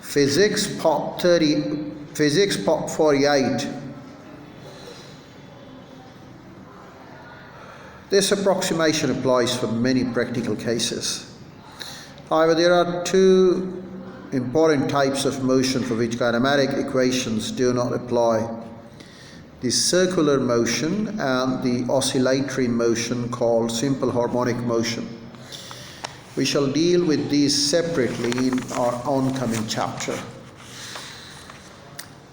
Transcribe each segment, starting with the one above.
Physics Part 48. This approximation applies for many practical cases. However, there are two important types of motion for which kinematic equations do not apply: the circular motion and the oscillatory motion called simple harmonic motion. We shall deal with these separately in our oncoming chapter.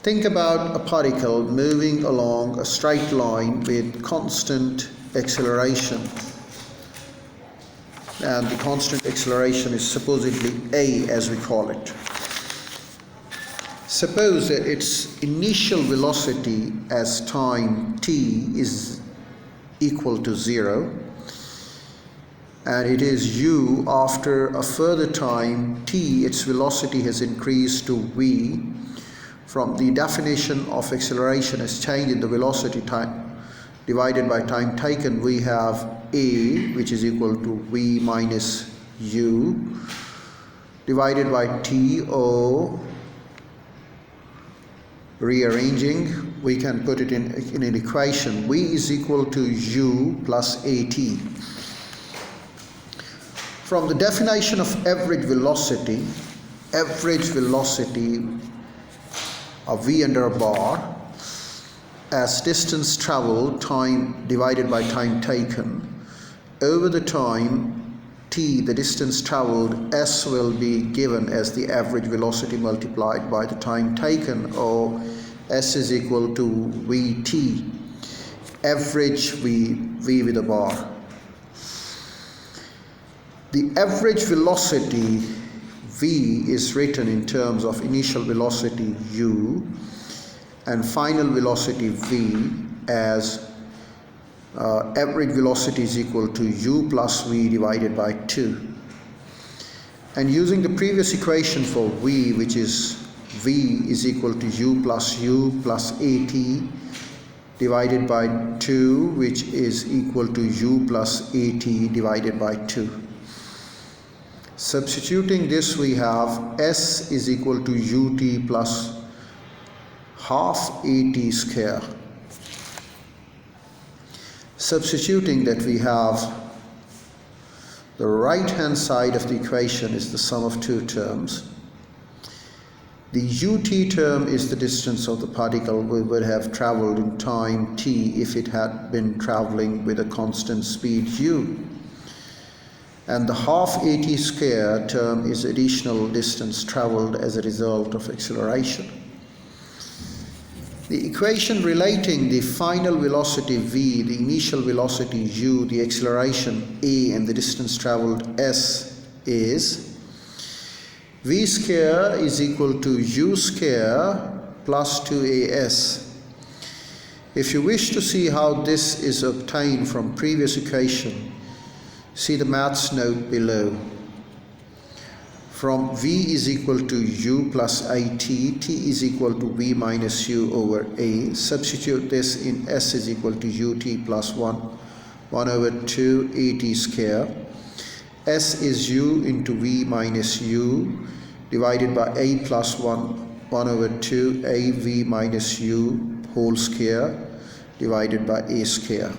Think about a particle moving along a straight line with constant acceleration, and the constant acceleration is supposedly a, as we call it. Suppose that its initial velocity as time t is equal to 0, and it is u after a further time t, its velocity has increased to v. From the definition of acceleration as change in the velocity time divided by time taken, we have a, which is equal to v minus u, divided by t, or rearranging, we can put it in an equation. V is equal to u plus at. From the definition of average velocity of v under a bar as distance traveled time divided by time taken, over the time t, the distance traveled, s will be given as the average velocity multiplied by the time taken, or s is equal to vt, average v with a bar. The average velocity v is written in terms of initial velocity u and final velocity v as average velocity is equal to u plus v divided by 2. And using the previous equation for v, which is v is equal to u plus at divided by 2, which is equal to u plus at divided by 2. Substituting this, we have s is equal to ut plus half at square. Substituting that, we have the right hand side of the equation is the sum of two terms. The ut term is the distance of the particle we would have traveled in time t if it had been traveling with a constant speed u. And the half at square term is additional distance traveled as a result of acceleration. The equation relating the final velocity v, the initial velocity u, the acceleration a, and the distance traveled s is v square is equal to u square plus 2as. If you wish to see how this is obtained from previous equation, see the maths note below. From v is equal to u plus at, t is equal to v minus u over a. Substitute this in s is equal to ut plus 1 over 2 at square. S is u into v minus u divided by a plus 1 over 2 a v minus u whole square divided by a square.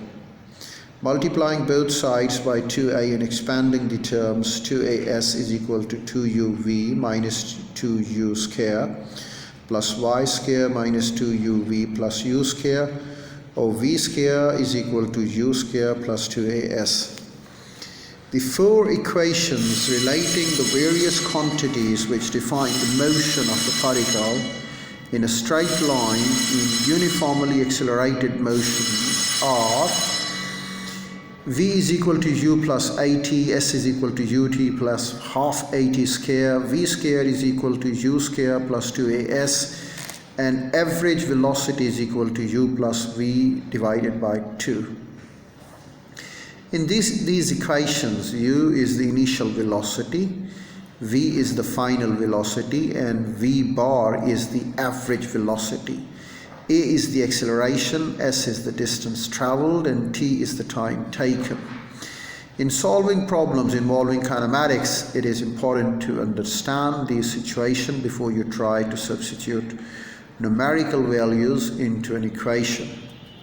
Multiplying both sides by 2a and expanding the terms, 2as is equal to 2uv minus 2u square plus y square minus 2uv plus u square, or v square is equal to u square plus 2as. The four equations relating the various quantities which define the motion of the particle in a straight line in uniformly accelerated motion are v is equal to u plus at, s is equal to ut plus half at square, v square is equal to u square plus 2as, and average velocity is equal to u plus v divided by 2. In these equations, u is the initial velocity, v is the final velocity, and v bar is the average velocity. A is the acceleration, s is the distance traveled, and t is the time taken. In solving problems involving kinematics, it is important to understand the situation before you try to substitute numerical values into an equation.